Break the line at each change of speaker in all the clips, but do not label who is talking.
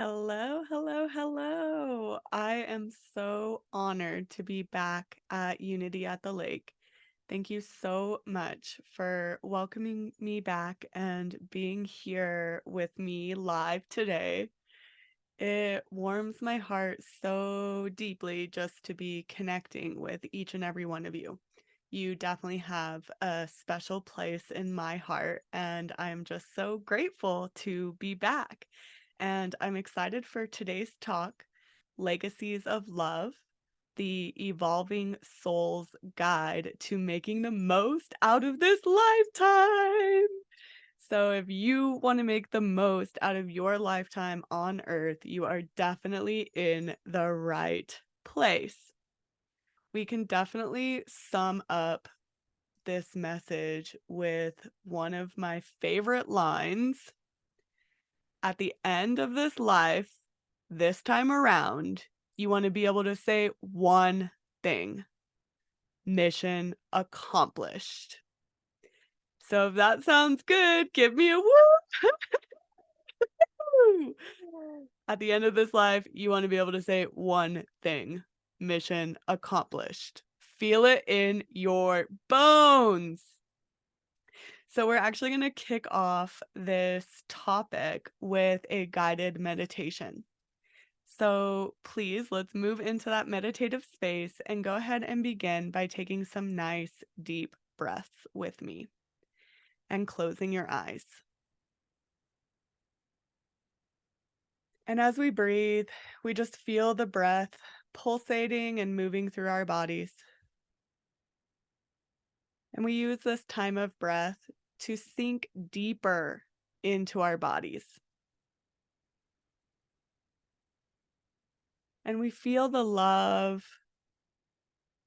Hello, hello, hello. I am so honored to be back at Unity at the Lake. Thank you so much for welcoming me back and being here with me live today. It warms my heart so deeply just to be connecting with each and every one of you. You definitely have a special place in my heart, and I'm just so grateful to be back. And I'm excited for today's talk, Legacies of Love, the Evolving Soul's Guide to Making the Most Out of This Lifetime. So, if you want to make the most out of your lifetime on Earth, you are definitely in the right place. We can definitely sum up this message with one of my favorite lines. At the end of this life, this time around, you want to be able to say one thing: mission accomplished. So if that sounds good, give me a woo. At the end of this life, you want to be able to say one thing: mission accomplished. Feel it in your bones. So, we're actually going to kick off this topic with a guided meditation. So, please, let's move into that meditative space and go ahead and begin by taking some nice, deep breaths with me and closing your eyes. And as we breathe, we just feel the breath pulsating and moving through our bodies. And we use this time of breath to sink deeper into our bodies. And we feel the love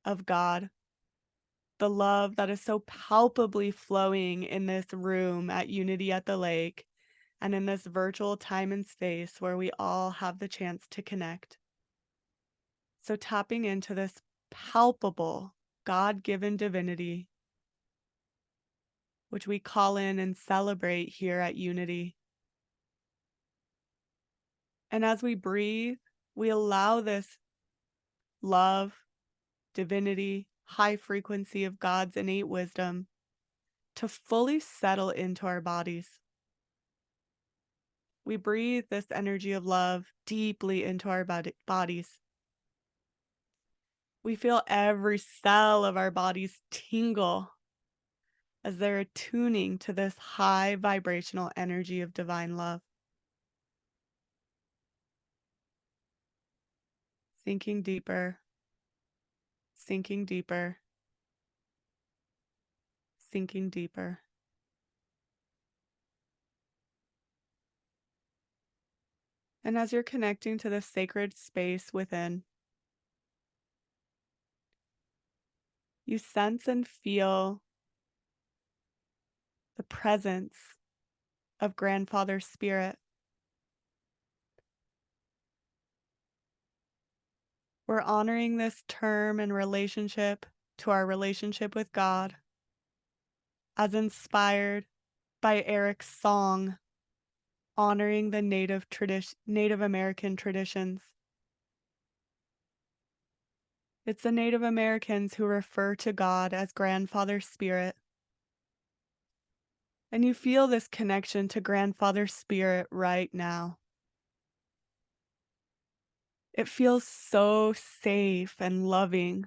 of God, the love that is so palpably flowing in this room at Unity at the Lake and in this virtual time and space where we all have the chance to connect. So, tapping into this palpable God given divinity, which we call in and celebrate here at Unity. And as we breathe, we allow this love, divinity, high frequency of God's innate wisdom to fully settle into our bodies. We breathe this energy of love deeply into our bodies. We feel every cell of our bodies tingle as they're attuning to this high vibrational energy of divine love. Sinking deeper, sinking deeper, sinking deeper. And as you're connecting to this sacred space within, you sense and feel the presence of Grandfather Spirit. We're honoring this term and relationship to our relationship with God, as inspired by Eric's song, honoring the Native American traditions. It's the Native Americans who refer to God as Grandfather Spirit. And you feel this connection to Grandfather Spirit right now. It feels so safe and loving,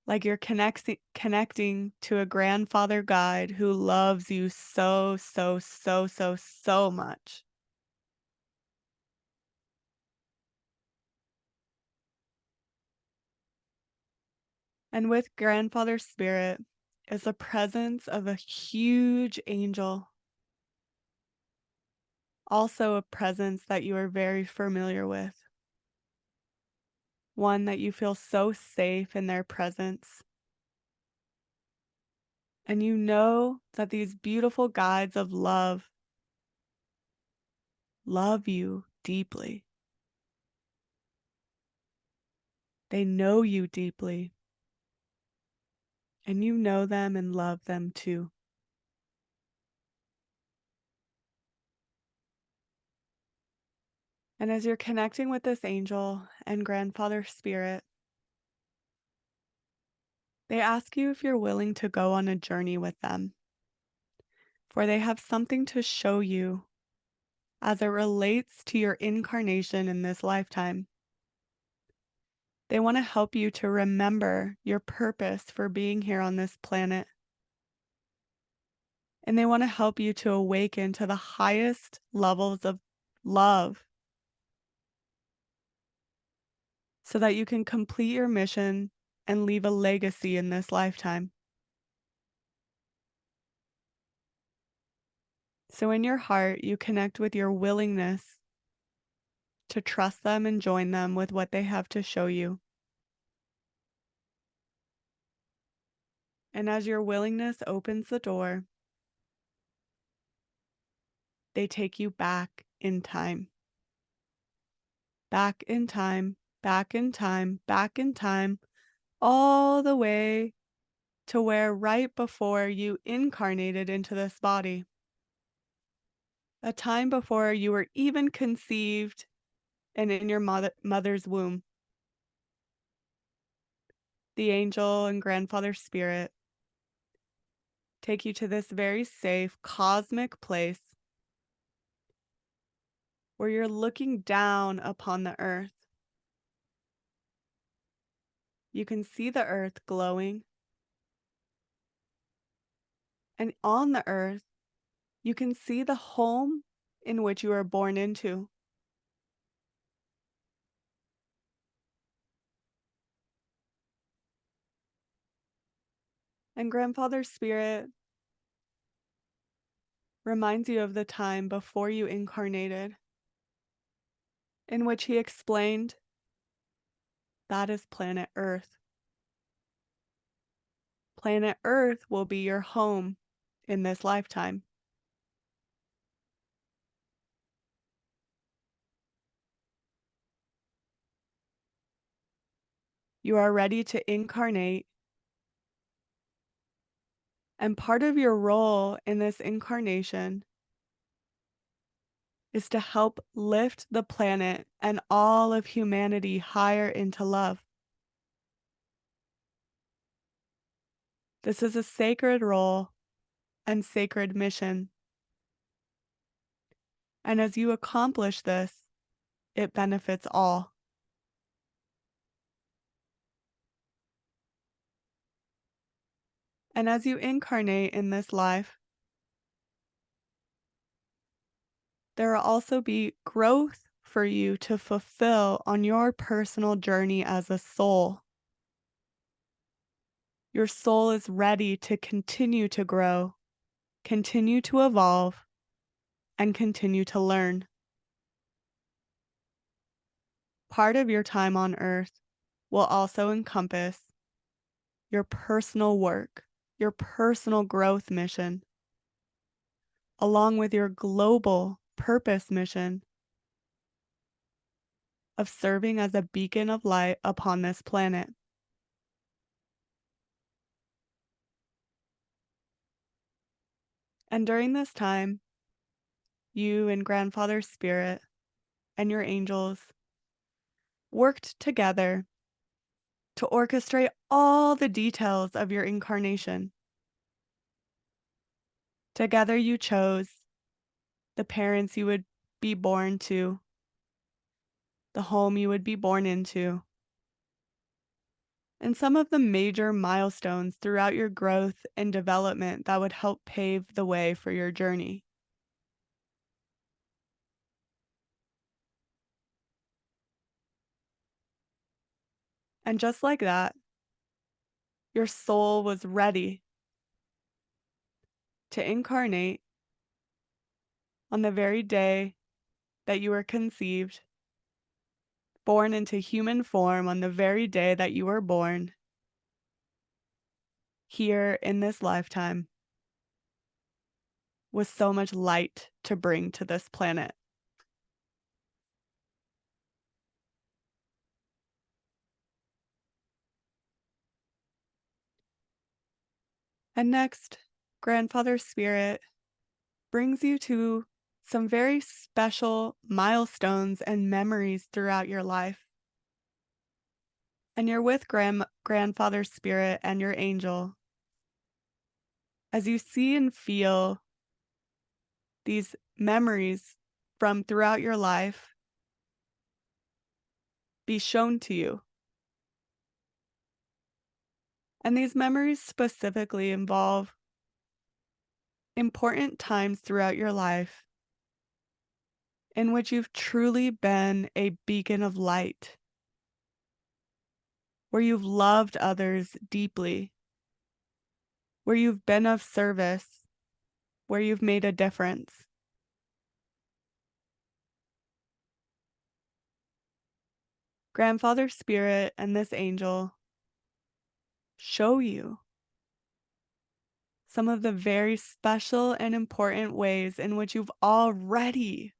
like you're connecting to a grandfather guide who loves you so, so, so, so, so much. And with Grandfather Spirit is the presence of a huge angel, also a presence that you are very familiar with, one that you feel so safe in their presence. And you know that these beautiful guides of love you deeply. They know you deeply, and you know them and love them too. And as you're connecting with this angel and grandfather spirit, they ask you if you're willing to go on a journey with them, for they have something to show you as it relates to your incarnation in this lifetime. They want to help you to remember your purpose for being here on this planet. And they want to help you to awaken to the highest levels of love so that you can complete your mission and leave a legacy in this lifetime. So, in your heart, you connect with your willingness to trust them and join them with what they have to show you. And as your willingness opens the door, they take you back in time, back in time, back in time, back in time, all the way to where right before you incarnated into this body, a time before you were even conceived and in your mother's womb. The angel and grandfather spirit take you to this very safe cosmic place where you're looking down upon the earth. You can see the earth glowing, and on the earth, you can see the home in which you were born into. And grandfather spirit reminds you of the time before you incarnated, in which he explained that is planet Earth. Planet Earth will be your home in this lifetime. You are ready to incarnate, and part of your role in this incarnation is to help lift the planet and all of humanity higher into love. This is a sacred role and sacred mission. And as you accomplish this, it benefits all. And as you incarnate in this life, there will also be growth for you to fulfill on your personal journey as a soul. Your soul is ready to continue to grow, continue to evolve, and continue to learn. Part of your time on Earth will also encompass your personal work, your personal growth mission, along with your global purpose mission of serving as a beacon of light upon this planet. And during this time, you and Grandfather Spirit and your angels worked together to orchestrate all the details of your incarnation. Together, you chose the parents you would be born to, the home you would be born into, and some of the major milestones throughout your growth and development that would help pave the way for your journey. And just like that, your soul was ready to incarnate on the very day that you were conceived, born into human form on the very day that you were born, here in this lifetime, with so much light to bring to this planet. And next, Grandfather Spirit brings you to some very special milestones and memories throughout your life. And you're with grandfather spirit and your angel as you see and feel these memories from throughout your life be shown to you. And these memories specifically involve important times throughout your life in which you've truly been a beacon of light, where you've loved others deeply, where you've been of service, where you've made a difference. Grandfather Spirit and this angel show you some of the very special and important ways in which you've already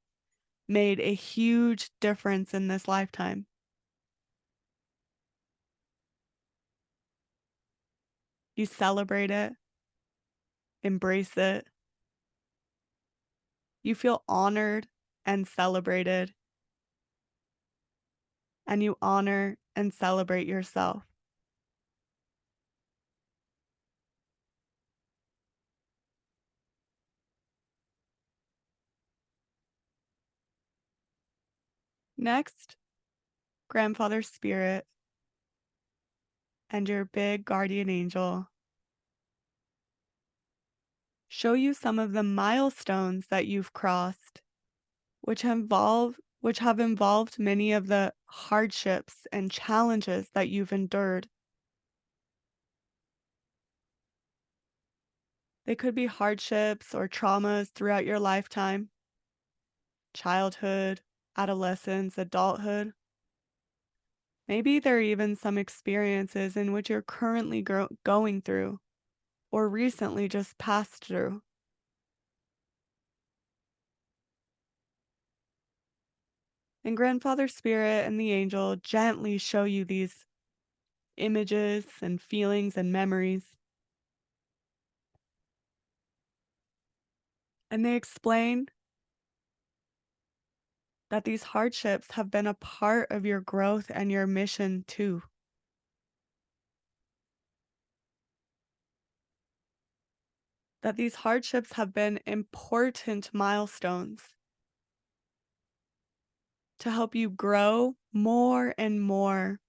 made a huge difference in this lifetime. You celebrate it, embrace it. You feel honored and celebrated, and you honor and celebrate yourself. Next, Grandfather Spirit and your big guardian angel show you some of the milestones that you've crossed, which have involved many of the hardships and challenges that you've endured. They could be hardships or traumas throughout your lifetime, childhood, adolescence, adulthood. Maybe there are even some experiences in which you're currently going through or recently just passed through. And Grandfather Spirit and the angel gently show you these images and feelings and memories. And they explain that these hardships have been a part of your growth and your mission too. That these hardships have been important milestones to help you grow more and more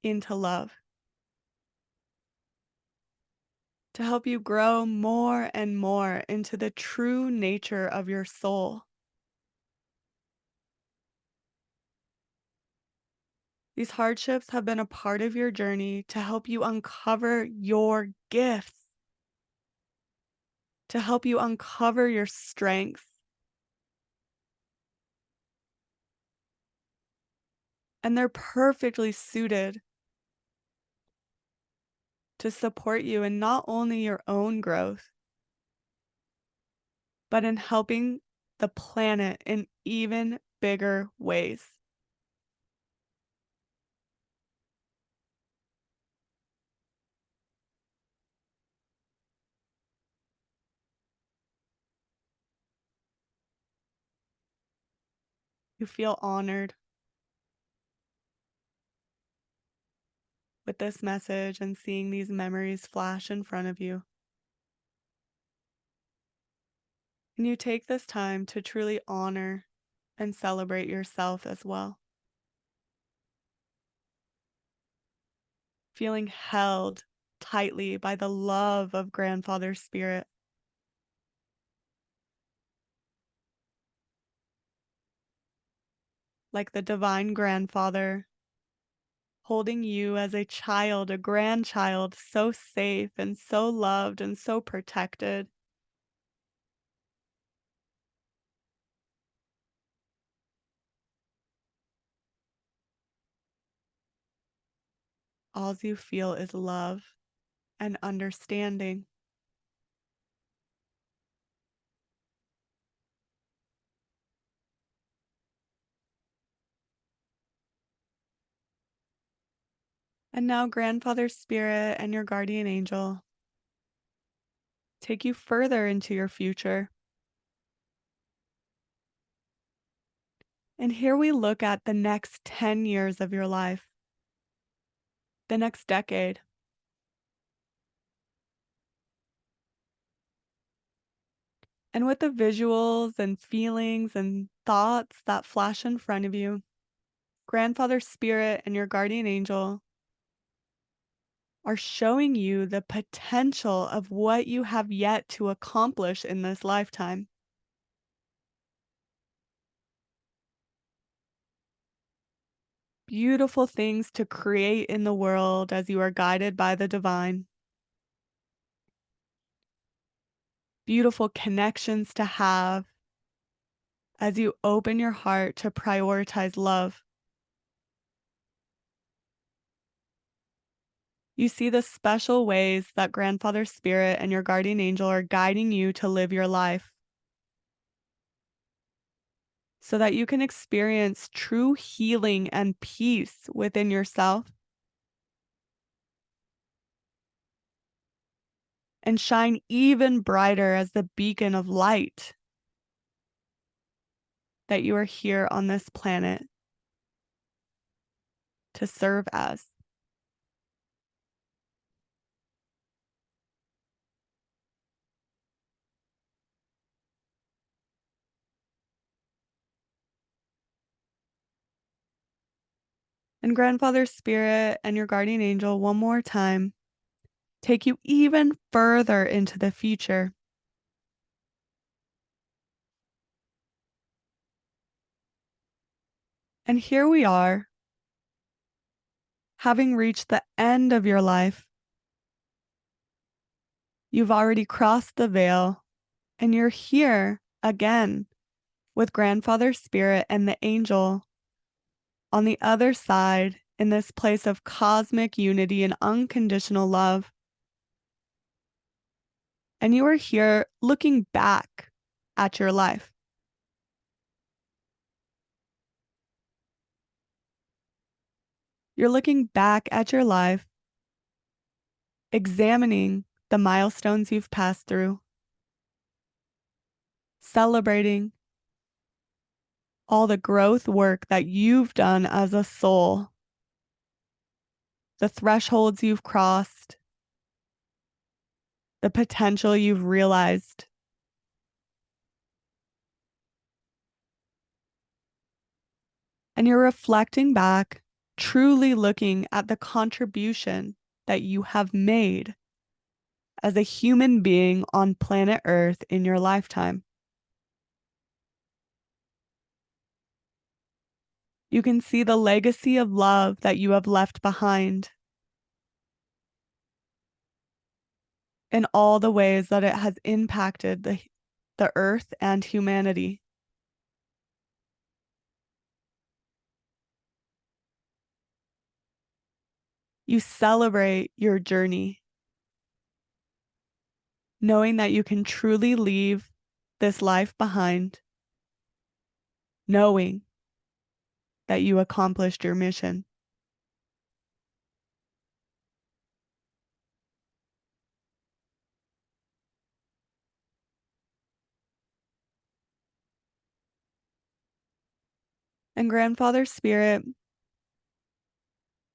into love, to help you grow more and more into the true nature of your soul. These hardships have been a part of your journey to help you uncover your gifts, to help you uncover your strengths. And they're perfectly suited to support you in not only your own growth, but in helping the planet in even bigger ways. You feel honored with this message and seeing these memories flash in front of you. And you take this time to truly honor and celebrate yourself as well. Feeling held tightly by the love of Grandfather Spirit, like the divine grandfather, holding you as a child, a grandchild, so safe and so loved and so protected. All you feel is love and understanding. And now, Grandfather Spirit and your guardian angel take you further into your future. And here we look at the next 10 years of your life, the next decade. And with the visuals and feelings and thoughts that flash in front of you, Grandfather Spirit and your guardian angel are showing you the potential of what you have yet to accomplish in this lifetime. Beautiful things to create in the world as you are guided by the divine. Beautiful connections to have as you open your heart to prioritize love. You see the special ways that Grandfather Spirit and your guardian angel are guiding you to live your life so that you can experience true healing and peace within yourself and shine even brighter as the beacon of light that you are here on this planet to serve as. And Grandfather Spirit and your guardian angel, one more time, take you even further into the future. And here we are, having reached the end of your life. You've already crossed the veil, and you're here again with Grandfather Spirit and the angel on the other side in this place of cosmic unity and unconditional love. And you are here looking back at your life. You're looking back at your life, examining the milestones you've passed through, celebrating all the growth work that you've done as a soul, the thresholds you've crossed, the potential you've realized. And you're reflecting back, truly looking at the contribution that you have made as a human being on planet Earth in your lifetime. You can see the legacy of love that you have left behind in all the ways that it has impacted the Earth and humanity. You celebrate your journey, knowing that you can truly leave this life behind, knowing that you accomplished your mission. And Grandfather Spirit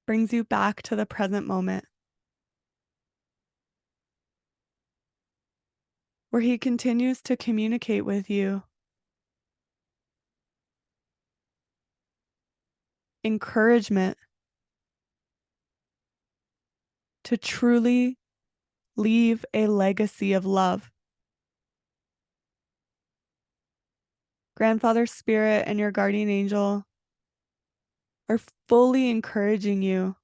brings you back to the present moment, where he continues to communicate with you, encouragement to truly leave a legacy of love. Grandfather Spirit and your guardian angel are fully encouraging you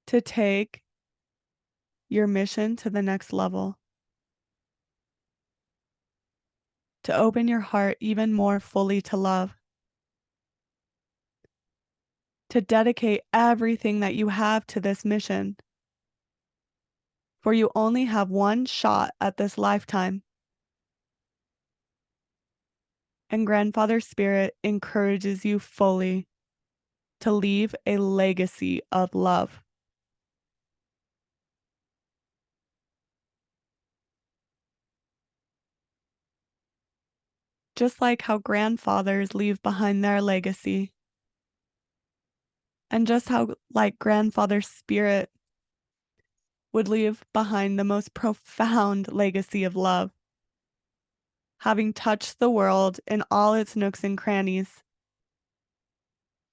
to take your mission to the next level, to open your heart even more fully to love, to dedicate everything that you have to this mission. For you only have one shot at this lifetime. And Grandfather Spirit encourages you fully to leave a legacy of love. just like how grandfathers leave behind their legacy, and just how, like, grandfather spirit would leave behind the most profound legacy of love, having touched the world in all its nooks and crannies,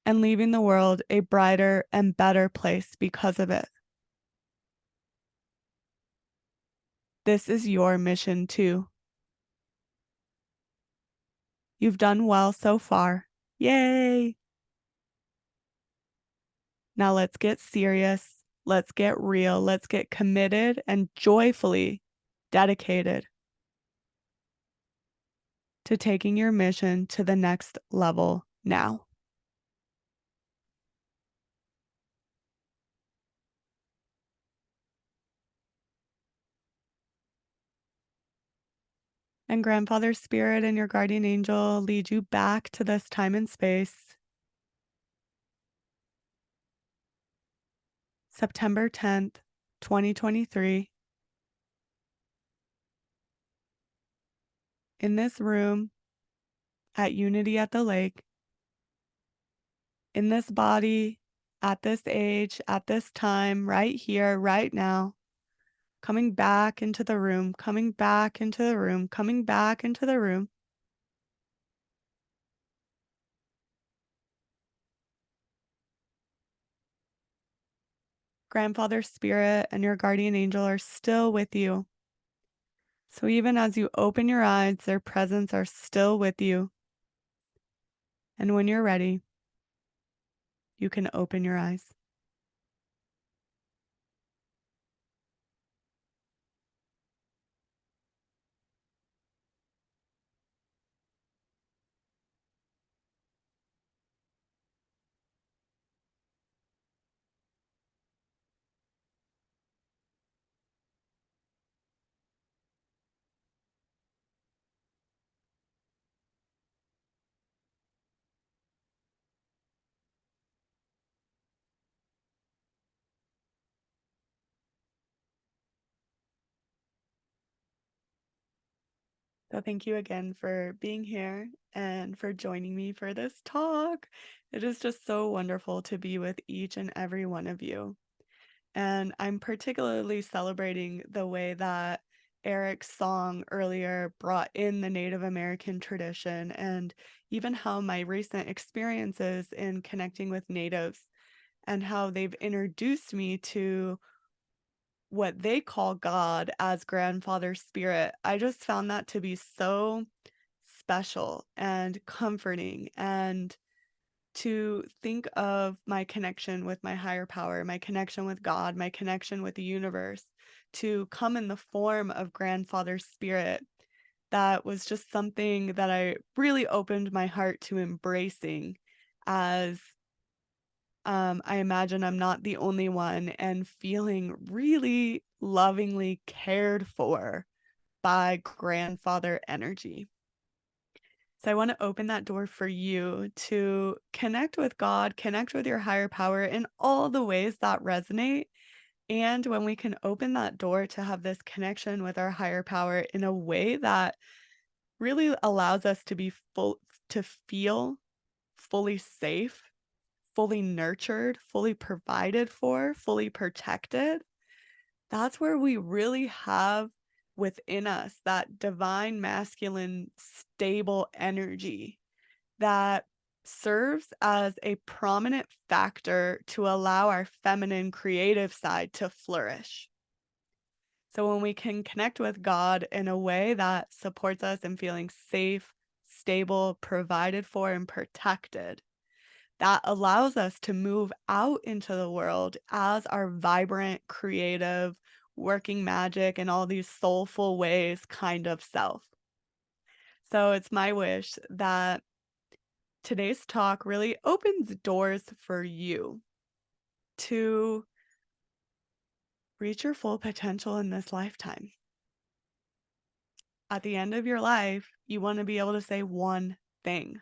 and leaving the world a brighter and better place because of it. This is your mission too. You've done well so far. Yay! Now let's get serious. Let's get real. Let's get committed and joyfully dedicated to taking your mission to the next level now. And Grandfather Spirit and your guardian angel lead you back to this time and space. September 10th, 2023. In this room at Unity at the Lake, in this body, at this age, at this time, right here, right now, coming back into the room, coming back into the room, coming back into the room. Grandfather Spirit and your guardian angel are still with you. So even as you open your eyes, their presence are still with you. And when you're ready, you can open your eyes. So thank you again for being here and for joining me for this talk. It is just so wonderful to be with each and every one of you. And I'm particularly celebrating the way that Eric's song earlier brought in the Native American tradition, and even how my recent experiences in connecting with natives and how they've introduced me to what they call God as grandfather spirit. I just found that to be so special and comforting, and to think of my connection with my higher power, my connection with God, my connection with the universe, to come in the form of grandfather spirit. That was just something that I really opened my heart to embracing, as I imagine I'm not the only one, and feeling really lovingly cared for by grandfather energy. So I want to open that door for you to connect with God, connect with your higher power in all the ways that resonate. And when we can open that door to have this connection with our higher power in a way that really allows us to be full, to feel fully safe, fully nurtured, fully provided for, fully protected, that's where we really have within us that divine masculine stable energy that serves as a prominent factor to allow our feminine creative side to flourish. So when we can connect with God in a way that supports us in feeling safe, stable, provided for, and protected, that allows us to move out into the world as our vibrant, creative, working magic in all these soulful ways kind of self. So it's my wish that today's talk really opens doors for you to reach your full potential in this lifetime. At the end of your life, you want to be able to say one thing: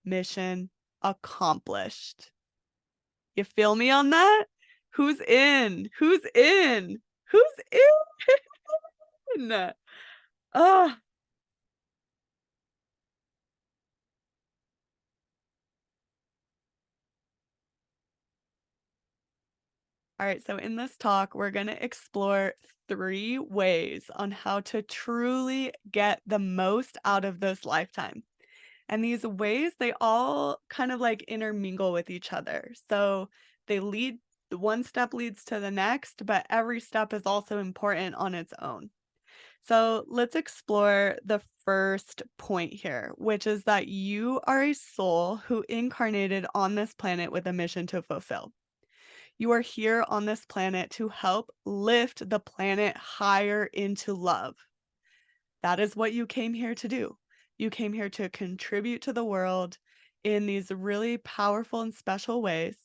mission accomplished. You feel me on that? Who's in? Who's in? Who's in? ？ Ah, All right, so in this talk, we're going to explore 3 ways on how to truly get the most out of this lifetime. And these ways, they all kind of like intermingle with each other. So they lead, one step leads to the next, but every step is also important on its own. So let's explore the first point here, which is that you are a soul who incarnated on this planet with a mission to fulfill. You are here on this planet to help lift the planet higher into love. That is what you came here to do. You came here to contribute to the world in these really powerful and special ways,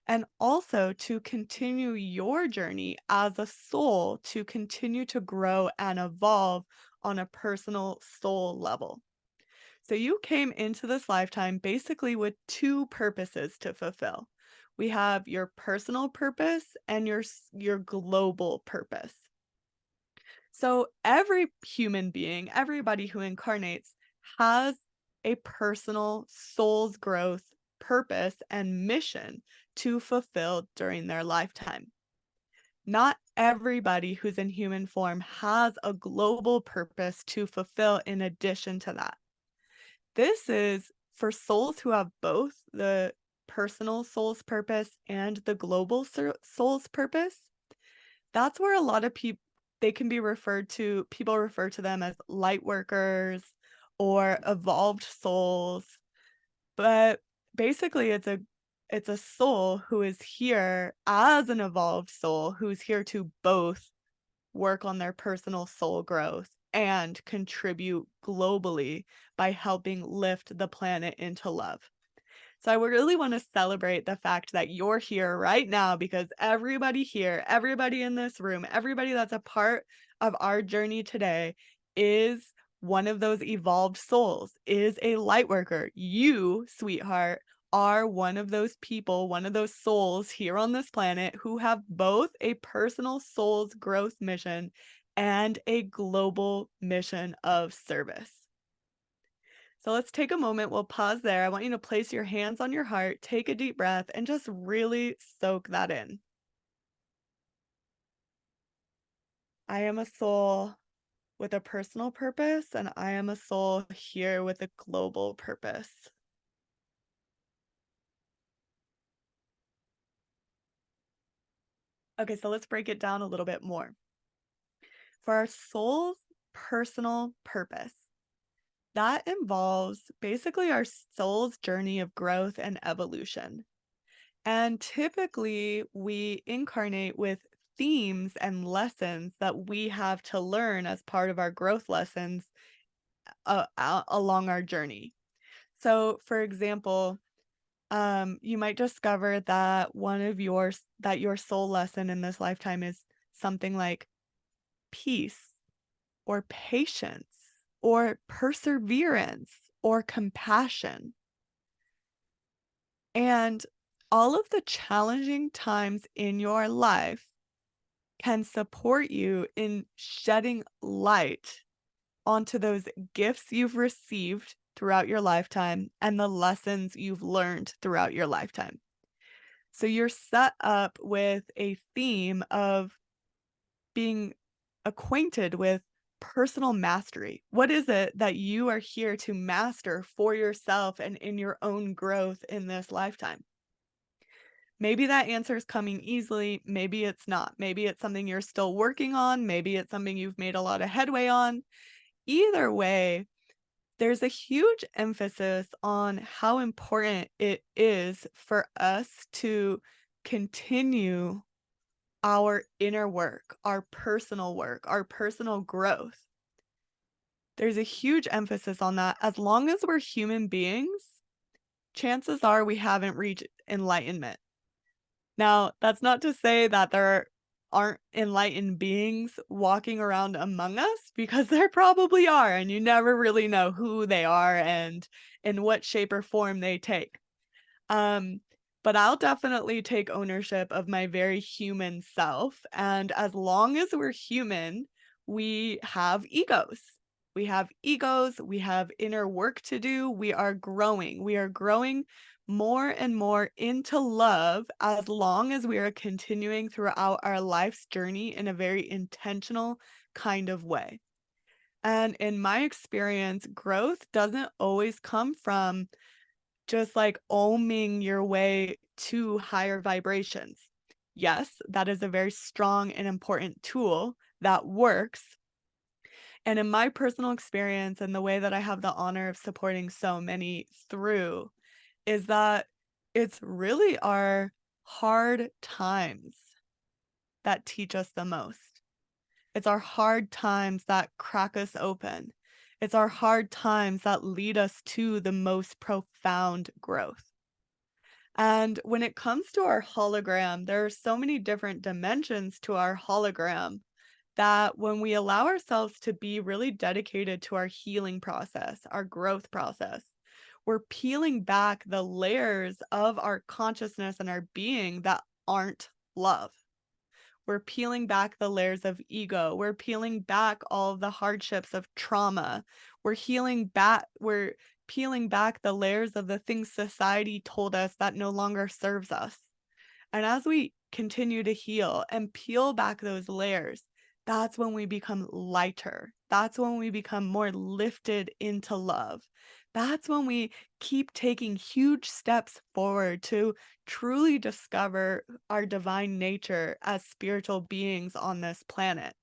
and also to continue your journey as a soul to continue to grow and evolve on a personal soul level. So you came into this lifetime basically with 2 purposes to fulfill. We have your personal purpose and your global purpose. So every human being, everybody who incarnates has a personal soul's growth purpose and mission to fulfill during their lifetime. Not everybody who's in human form has a global purpose to fulfill in addition to that. This is for souls who have both the personal soul's purpose and the global soul's purpose. That's where a lot of people they can be referred to people refer to them as light workers or evolved souls, but basically it's a soul who is here as an evolved soul who's here to both work on their personal soul growth and contribute globally by helping lift the planet into love. So I would really want to celebrate the fact that you're here right now because everybody here, everybody in this room, everybody that's a part of our journey today is one of those evolved souls, is a light worker. You, sweetheart, are one of those people, one of those souls here on this planet who have both a personal soul's growth mission and a global mission of service. So let's take a moment. We'll pause there. I want you to place your hands on your heart, take a deep breath, and just really soak that in. I am a soul with a personal purpose, and I am a soul here with a global purpose. Okay, so let's break it down a little bit more. For our soul's personal purpose, that involves basically our soul's journey of growth and evolution. And typically, we incarnate with themes and lessons that we have to learn as part of our growth lessons along our journey. So, for example, you might discover that that your soul lesson in this lifetime is something like peace or patience or perseverance or compassion. And all of the challenging times in your life can support you in shedding light onto those gifts you've received throughout your lifetime and the lessons you've learned throughout your lifetime. So you're set up with a theme of being acquainted with personal mastery. What is it that you are here to master for yourself and in your own growth in this lifetime? Maybe that answer is coming easily, maybe it's not. Maybe it's something you're still working on, maybe it's something you've made a lot of headway on. Either way, there's a huge emphasis on how important it is for us to continue our inner work, our personal growth. There's a huge emphasis on that. As long as we're human beings, chances are we haven't reached enlightenment. Now, that's not to say that there aren't enlightened beings walking around among us, because there probably are, and you never really know who they are and in what shape or form they take. Um, but I'll definitely take ownership of my very human self, and as long as we're human, we have egos. We have egos, we have inner work to do, we are growing. We are growing more and more into love as long as we are continuing throughout our life's journey in a very intentional kind of way. And in my experience, growth doesn't always come from just like oming your way to higher vibrations. Yes, that is a very strong and important tool that works. And in my personal experience and the way that I have the honor of supporting so many through is that it's really our hard times that teach us the most. It's our hard times that crack us open. It's our hard times that lead us to the most profound growth. And when it comes to our hologram, there are so many different dimensions to our hologram that when we allow ourselves to be really dedicated to our healing process, our growth process, we're peeling back the layers of our consciousness and our being that aren't love. We're peeling back the layers of ego. We're peeling back all of the hardships of trauma. We're peeling back the layers of the things society told us that no longer serves us. And as we continue to heal and peel back those layers, that's when we become lighter. That's when we become more lifted into love. That's when we keep taking huge steps forward to truly discover our divine nature as spiritual beings on this planet.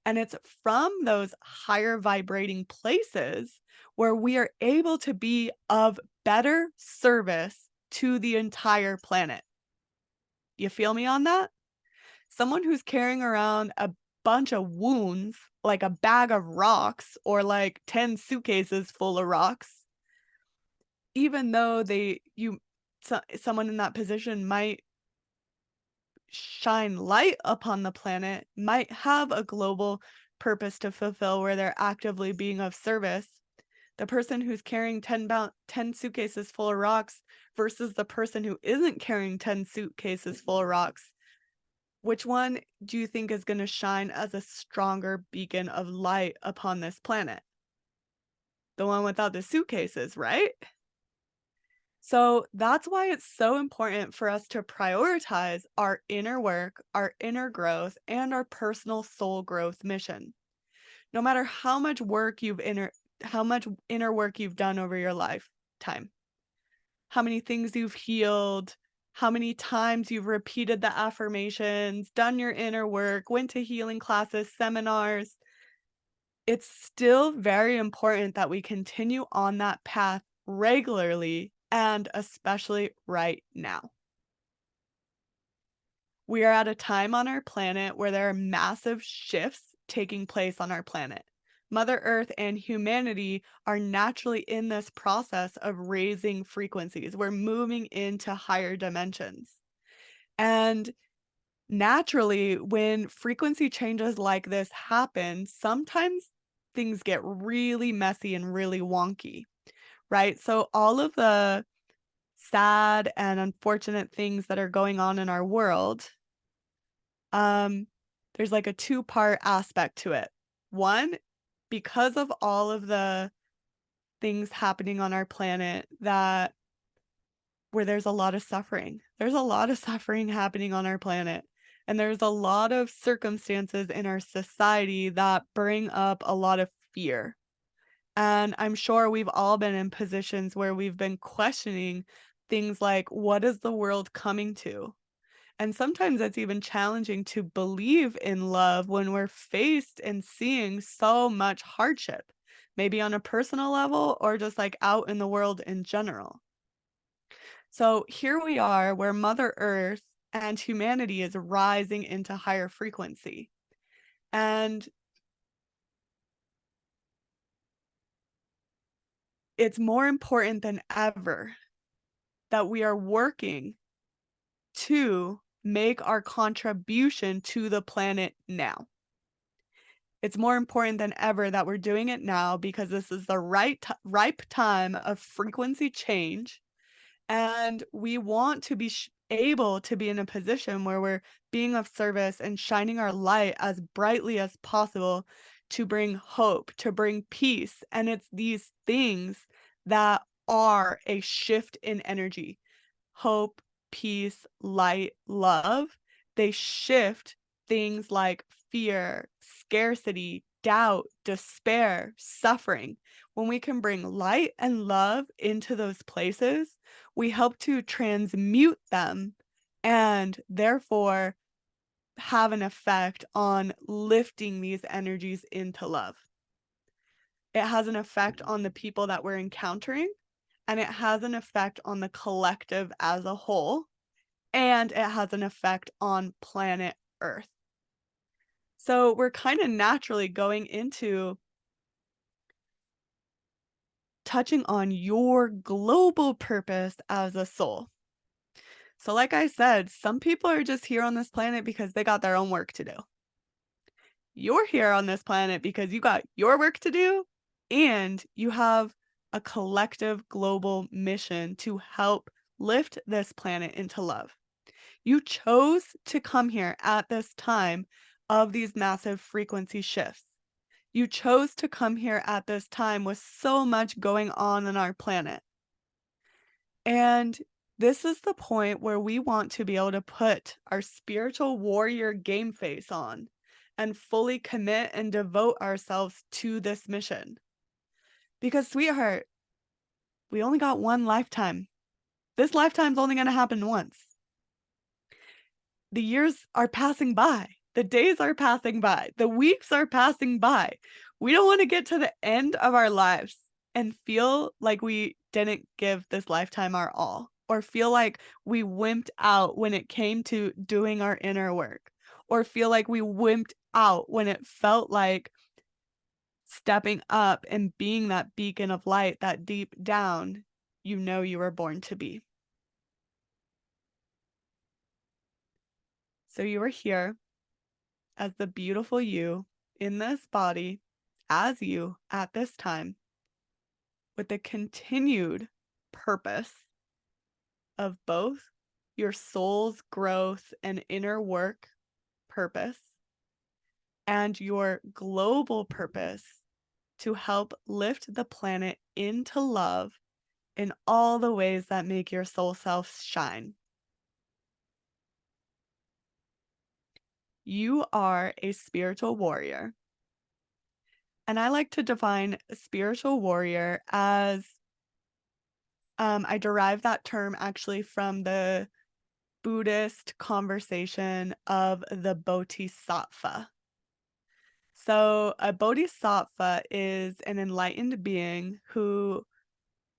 And it's from those higher vibrating places where we are able to be of better service to the entire planet. You feel me on that? Someone who's carrying around a bunch of wounds, like a bag of rocks or like 10 suitcases full of rocks, even though someone in that position might shine light upon the planet, might have a global purpose to fulfill where they're actively being of service. The person who's carrying 10 suitcases full of rocks versus the person who isn't carrying 10 suitcases full of rocks, which one do you think is gonna shine as a stronger beacon of light upon this planet? The one without the suitcases, right? So that's why it's so important for us to prioritize our inner work, our inner growth, and our personal soul growth mission. No matter how much inner work you've done over your lifetime, how many things you've healed, how many times you've repeated the affirmations, done your inner work, went to healing classes, seminars, it's still very important that we continue on that path regularly and especially right now. We are at a time on our planet where there are massive shifts taking place on our planet. Mother Earth and humanity are naturally in this process of raising frequencies. We're moving into higher dimensions. And naturally, when frequency changes like this happen, sometimes things get really messy and really wonky, right? So, all of the sad and unfortunate things that are going on in our world, um, there's like a two-part aspect to it. One, because of all of the things happening on our planet that where there's a lot of suffering. There's a lot of suffering happening on our planet. And there's a lot of circumstances in our society that bring up a lot of fear. And I'm sure we've all been in positions where we've been questioning things like, what is the world coming to? And sometimes it's even challenging to believe in love when we're faced and seeing so much hardship, maybe on a personal level or just like out in the world in general. So here we are where Mother Earth and humanity is rising into higher frequency. And it's more important than ever that we are working to make our contribution to the planet now. It's more important than ever that we're doing it now because this is the ripe time of frequency change. And we want to be able to be in a position where we're being of service and shining our light as brightly as possible to bring hope, to bring peace. And it's these things that are a shift in energy. hope, peace, light, love, they shift things like fear, scarcity, doubt, despair, suffering. When we can bring light and love into those places, we help to transmute them and therefore have an effect on lifting these energies into love. It has an effect on the people that we're encountering, and it has an effect on the collective as a whole, and it has an effect on planet Earth. So we're kind of naturally going into touching on your global purpose as a soul. So, like I said, some people are just here on this planet because they got their own work to do. You're here on this planet because you got your work to do and you have a collective global mission to help lift this planet into love. You chose to come here at this time of these massive frequency shifts. You chose to come here at this time with so much going on our planet. And this is the point where we want to be able to put our spiritual warrior game face on and fully commit and devote ourselves to this mission. Because, sweetheart, we only got one lifetime. This lifetime's only going to happen once. The years are passing by. The days are passing by. The weeks are passing by. We don't want to get to the end of our lives and feel like we didn't give this lifetime our all, or feel like we wimped out when it came to doing our inner work, or feel like we wimped out when it felt like stepping up and being that beacon of light that deep down you know you were born to be. So you are here as the beautiful you in this body, as you at this time, with the continued purpose of both your soul's growth and inner work purpose and your global purpose to help lift the planet into love in all the ways that make your soul self shine. You are a spiritual warrior. And I like to define a spiritual warrior as I derive that term actually from the Buddhist conversation of the bodhisattva. So, a bodhisattva is an enlightened being who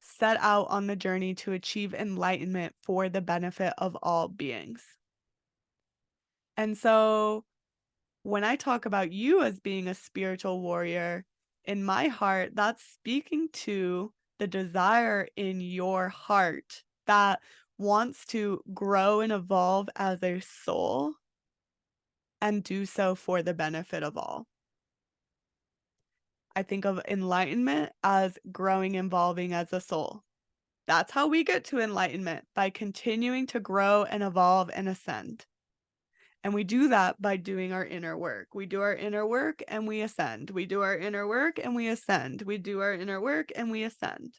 set out on the journey to achieve enlightenment for the benefit of all beings. And so, when I talk about you as being a spiritual warrior, in my heart, that's speaking to the desire in your heart that wants to grow and evolve as a soul and do so for the benefit of all. I think of enlightenment as growing, evolving as a soul. That's how we get to enlightenment, by continuing to grow and evolve and ascend. And we do that by doing our inner work. We do our inner work and we ascend. We do our inner work and we ascend. We do our inner work and we ascend.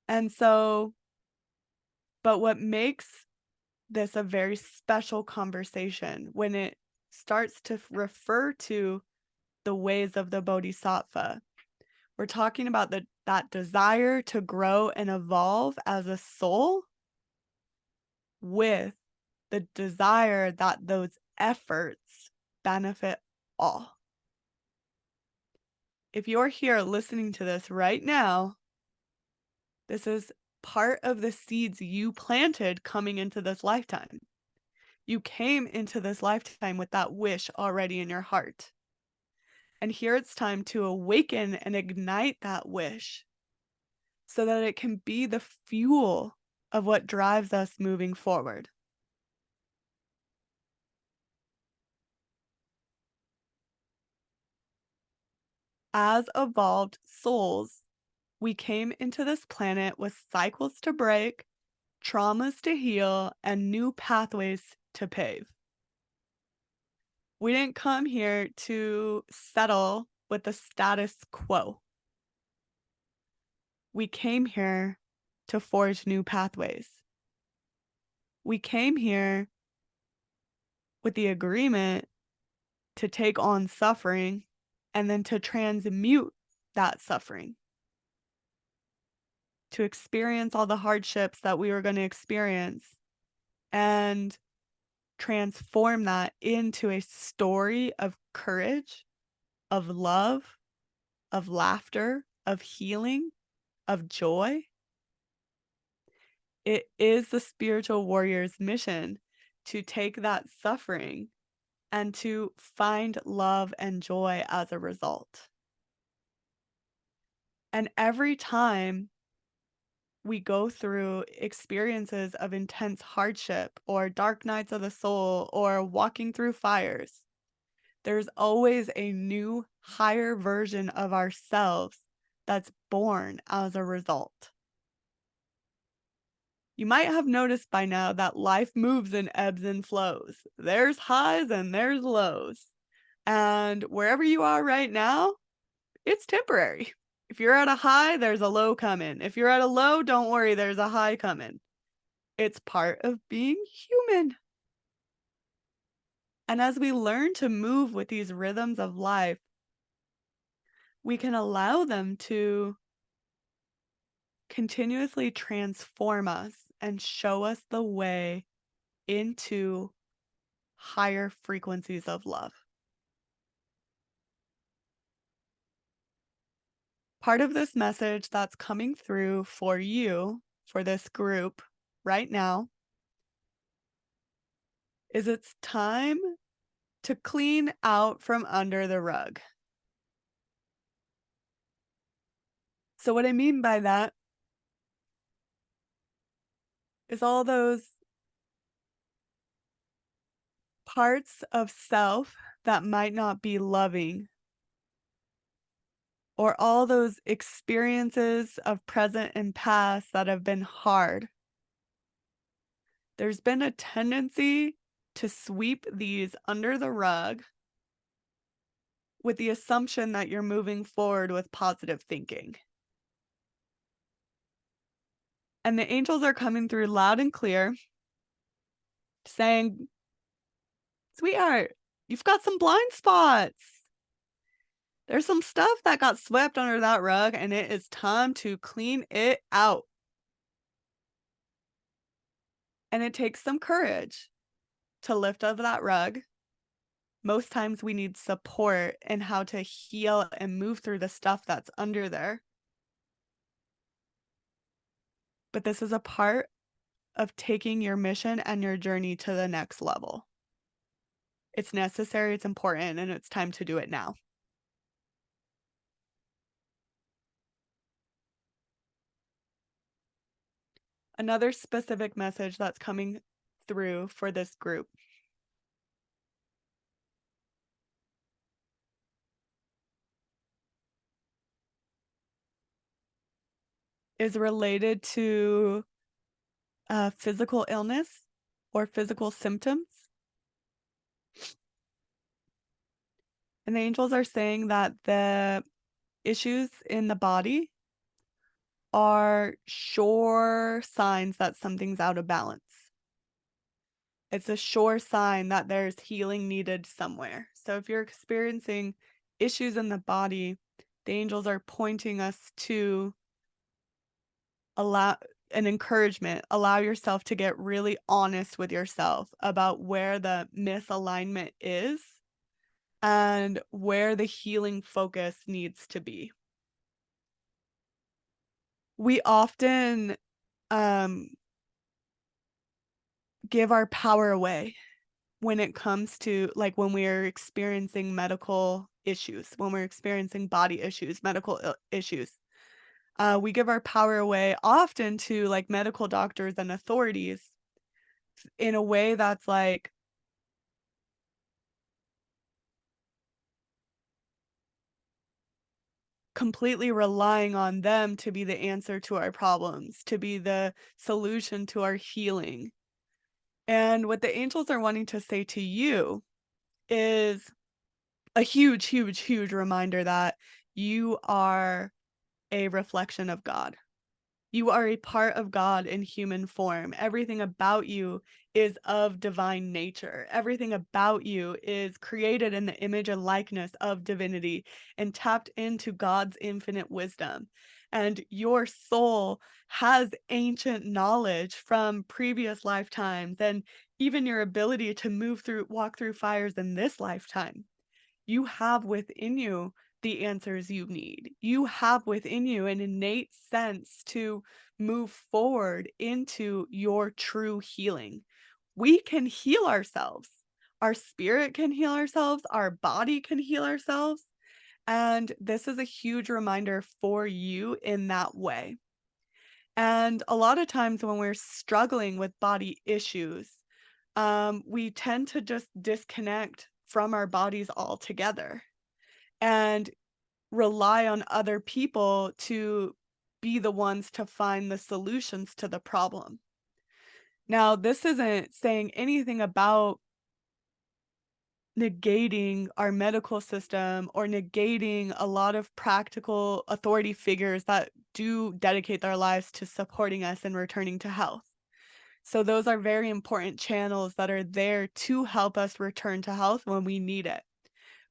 And so, but what makes this a very special conversation when it starts to refer to the ways of the bodhisattva, we're talking about that desire to grow and evolve as a soul with the desire that those efforts benefit all. If you're here listening to this right now, this is part of the seeds you planted coming into this lifetime. You came into this lifetime with that wish already in your heart. And here it's time to awaken and ignite that wish so that it can be the fuel of what drives us moving forward. As evolved souls, we came into this planet with cycles to break, traumas to heal, and new pathways to pave. We didn't come here to settle with the status quo. We came here to forge new pathways. We came here with the agreement to take on suffering and then to transmute that suffering, to experience all the hardships that we were going to experience and transform that into a story of courage, of love, of laughter, of healing, of joy. It is the spiritual warrior's mission to take that suffering and to find love and joy as a result. And every time we go through experiences of intense hardship or dark nights of the soul or walking through fires, there's always a new, higher version of ourselves that's born as a result. You might have noticed by now that life moves in ebbs and flows. There's highs and there's lows. And wherever you are right now, it's temporary. If you're at a high, there's a low coming. If you're at a low, don't worry, there's a high coming. It's part of being human. And as we learn to move with these rhythms of life, we can allow them to continuously transform us and show us the way into higher frequencies of love. Part of this message that's coming through for you, for this group right now, is it's time to clean out from under the rug. So, what I mean by that is all those parts of self that might not be loving, or all those experiences of present and past that have been hard. There's been a tendency to sweep these under the rug with the assumption that you're moving forward with positive thinking. And the angels are coming through loud and clear, saying, "Sweetheart, you've got some blind spots. There's some stuff that got swept under that rug, and it is time to clean it out." And it takes some courage to lift up that rug. Most times we need support in how to heal and move through the stuff that's under there. But this is a part of taking your mission and your journey to the next level. It's necessary, it's important, and it's time to do it now. Another specific message that's coming through for this group is related to physical illness or physical symptoms. And the angels are saying that the issues in the body are sure signs that something's out of balance. It's a sure sign that there's healing needed somewhere. So if you're experiencing issues in the body, the angels are pointing us to allow an encouragement. Allow yourself to get really honest with yourself about where the misalignment is and where the healing focus needs to be. We often um, give our power away when it comes to like when we're experiencing medical issues, when we're experiencing body issues, issues. We give our power away often to like medical doctors and authorities in a way that's like completely relying on them to be the answer to our problems, to be the solution to our healing. And what the angels are wanting to say to you is a huge, huge, huge reminder that you are a reflection of God. You are a part of God in human form. Everything about you is of divine nature. Everything about you is created in the image and likeness of divinity and tapped into God's infinite wisdom. And your soul has ancient knowledge from previous lifetimes and even your ability to walk through fires in this lifetime. You have within you the answers you need. You have within you an innate sense to move forward into your true healing. We can heal ourselves. Our spirit can heal ourselves. Our body can heal ourselves. And this is a huge reminder for you in that way. And a lot of times when we're struggling with body issues, we tend to just disconnect from our bodies altogether and rely on other people to be the ones to find the solutions to the problem. Now, this isn't saying anything about negating our medical system or negating a lot of practical authority figures that do dedicate their lives to supporting us and returning to health. So, those are very important channels that are there to help us return to health when we need it.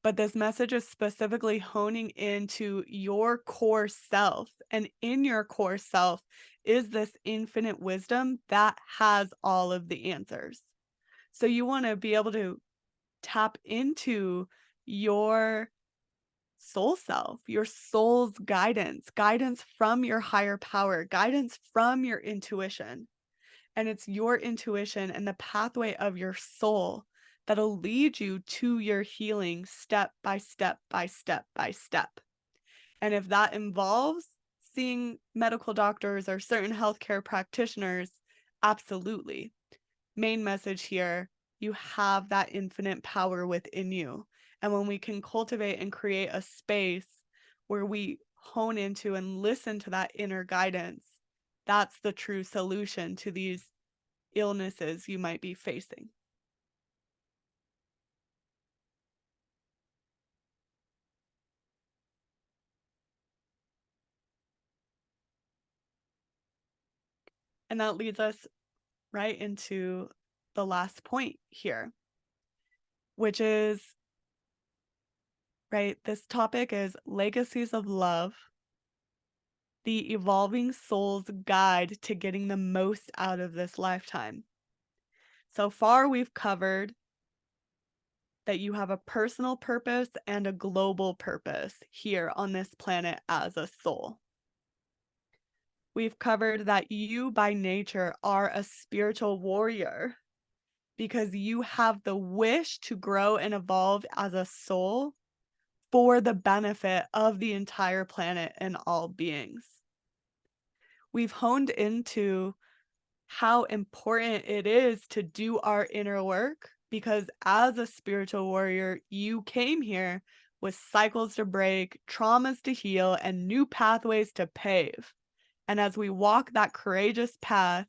But this message is specifically honing into your core self. And in your core self is this infinite wisdom that has all of the answers. So you want to be able to tap into your soul self, your soul's guidance, guidance from your higher power, guidance from your intuition. And it's your intuition and the pathway of your soul that'll lead you to your healing step by step by step by step. And if that involves seeing medical doctors or certain healthcare practitioners, absolutely. Main message here, you have that infinite power within you. And when we can cultivate and create a space where we hone into and listen to that inner guidance, that's the true solution to these illnesses you might be facing. And that leads us right into the last point here, which is right, this topic is legacies of love, the evolving soul's guide to getting the most out of this lifetime. So far, we've covered that you have a personal purpose and a global purpose here on this planet as a soul. We've covered that you by nature are a spiritual warrior because you have the wish to grow and evolve as a soul for the benefit of the entire planet and all beings. We've honed into how important it is to do our inner work because as a spiritual warrior, you came here with cycles to break, traumas to heal, and new pathways to pave. And as we walk that courageous path,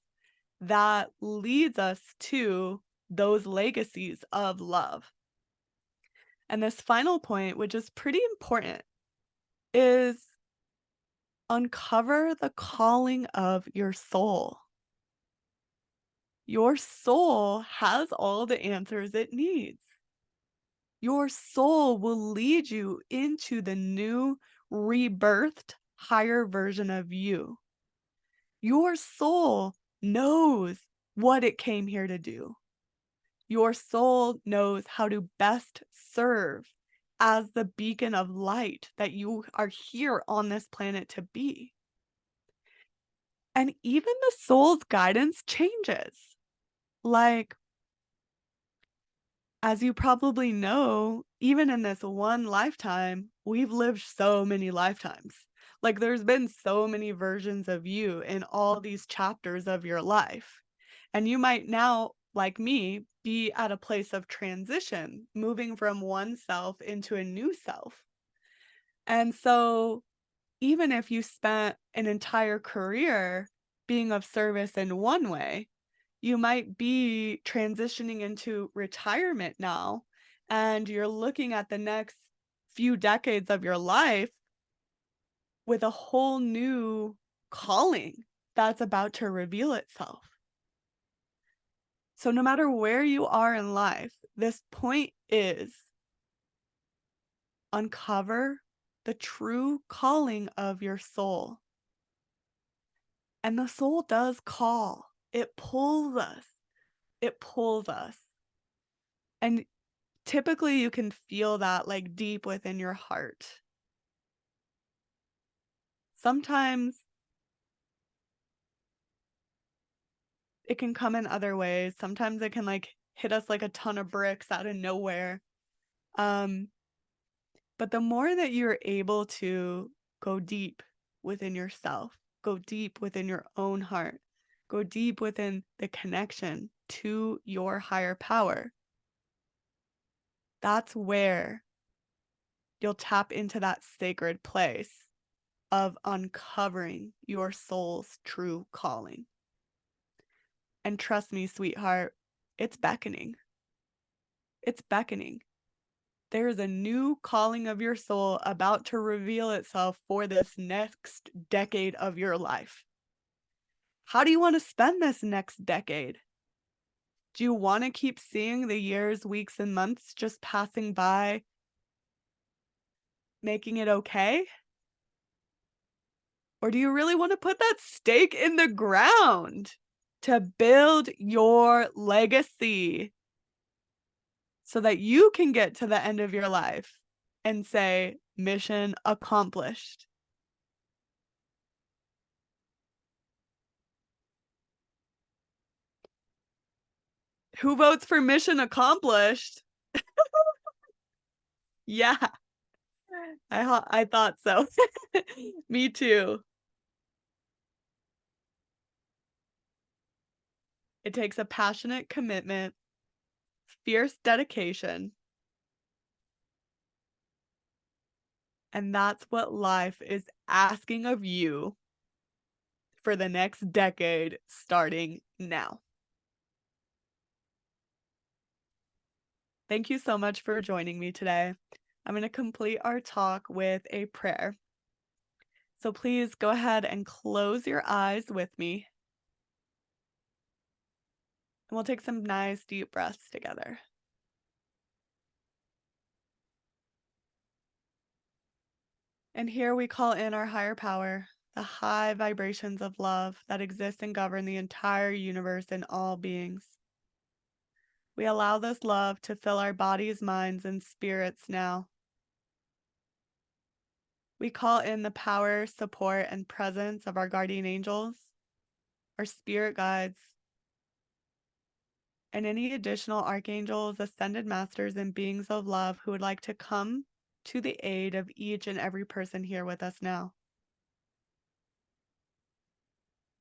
that leads us to those legacies of love. And this final point, which is pretty important, is uncover the calling of your soul. Your soul has all the answers it needs. Your soul will lead you into the new, rebirthed, higher version of you. Your soul knows what it came here to do. Your soul knows how to best serve as the beacon of light that you are here on this planet to be. And even the soul's guidance changes. Like, as you probably know, even in this one lifetime, we've lived so many lifetimes. Like, there's been so many versions of you in all these chapters of your life. And you might now, like me, be at a place of transition, moving from one self into a new self. And so, even if you spent an entire career being of service in one way, you might be transitioning into retirement now, and you're looking at the next few decades of your life with a whole new calling. that's about to reveal itself. So no matter where you are in life, this point is uncover the true calling of your soul. And the soul does call. It pulls us. It pulls us. And typically you can feel that like deep within your heart. Sometimes it can come in other ways. Sometimes it can like hit us like a ton of bricks out of nowhere. Um, but the more that you're able to go deep within yourself, go deep within your own heart, go deep within the connection to your higher power, that's where you'll tap into that sacred place of uncovering your soul's true calling. And trust me, sweetheart, it's beckoning. It's beckoning. There is a new calling of your soul about to reveal itself for this next decade of your life. How do you want to spend this next decade? Do you want to keep seeing the years, weeks, and months just passing by, making it okay? Or do you really want to put that stake in the ground to build your legacy so that you can get to the end of your life and say, mission accomplished? Who votes for mission accomplished? Yeah, I thought so. Me too. It takes a passionate commitment, fierce dedication, and that's what life is asking of you for the next decade starting now. Thank you so much for joining me today. I'm going to complete our talk with a prayer. So please go ahead and close your eyes with me, and we'll take some nice deep breaths together. And here we call in our higher power, the high vibrations of love that exist and govern the entire universe and all beings. We allow this love to fill our bodies, minds, and spirits now. We call in the power, support, and presence of our guardian angels, our spirit guides, and any additional archangels, ascended masters, and beings of love who would like to come to the aid of each and every person here with us now.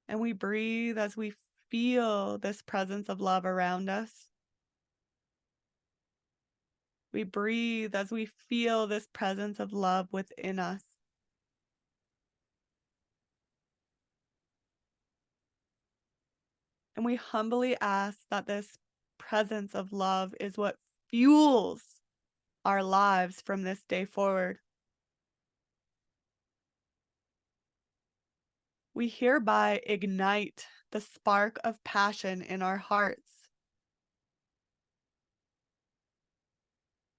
And we breathe as we feel this presence of love around us. We breathe as we feel this presence of love within us. And we humbly ask that this presence of love is what fuels our lives from this day forward. We hereby ignite the spark of passion in our hearts.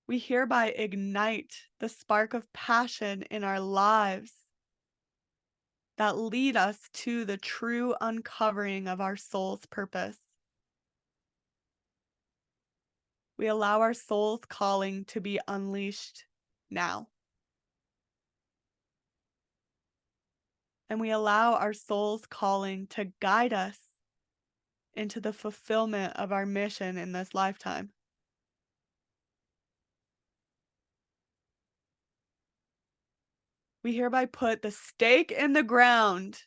We hereby ignite the spark of passion in our lives that lead us to the true uncovering of our soul's purpose. We allow our soul's calling to be unleashed now. And we allow our soul's calling to guide us into the fulfillment of our mission in this lifetime. We hereby put the stake in the ground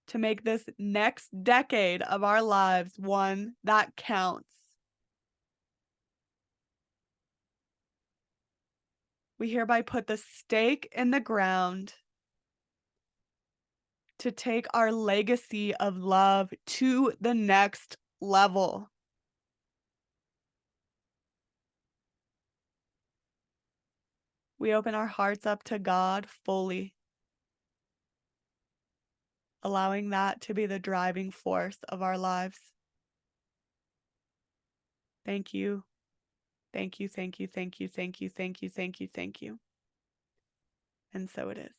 to make this next decade of our lives one that counts. We hereby put the stake in the ground to take our legacy of love to the next level. We open our hearts up to God fully. allowing that to be the driving force of our lives. Thank you. Thank you, thank you, thank you, thank you, thank you, thank you, thank you. And so it is.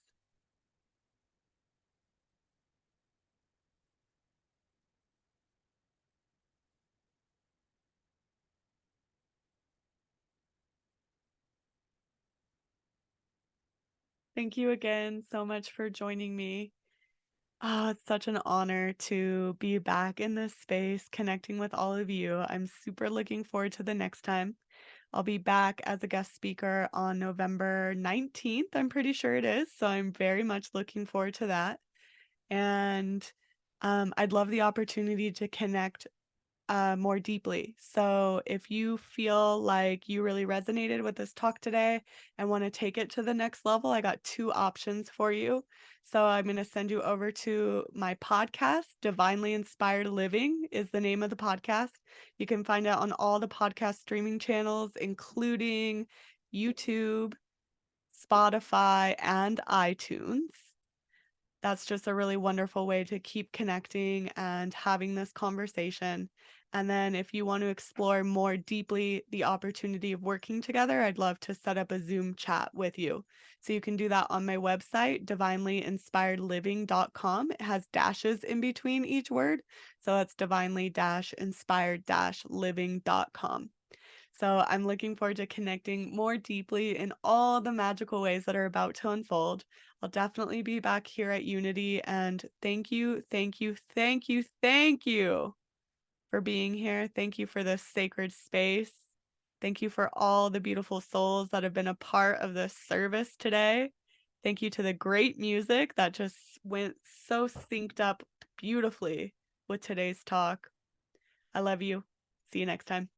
Thank you again so much for joining me. Oh, it's such an honor to be back in this space, connecting with all of you. I'm super looking forward to the next time. I'll be back as a guest speaker on November 19th, I'm pretty sure it is. So I'm very much looking forward to that. And I'd love the opportunity to connect more deeply. So if you feel like you really resonated with this talk today and want to take it to the next level, I got two options for you. So I'm going to send you over to my podcast. Divinely Inspired Living is the name of the podcast. You can find it on all the podcast streaming channels, including YouTube, Spotify, and iTunes. That's just a really wonderful way to keep connecting and having this conversation. And then if you want to explore more deeply the opportunity of working together, I'd love to set up a Zoom chat with you. So you can do that on my website, divinelyinspiredliving.com. It has dashes in between each word. So it's divinely-inspired-living.com. So I'm looking forward to connecting more deeply in all the magical ways that are about to unfold. I'll definitely be back here at Unity, and thank you, thank you, thank you, thank you for being here. Thank you for this sacred space. Thank you for all the beautiful souls that have been a part of this service today. Thank you to the great music that just went so synced up beautifully with today's talk. I love you. See you next time.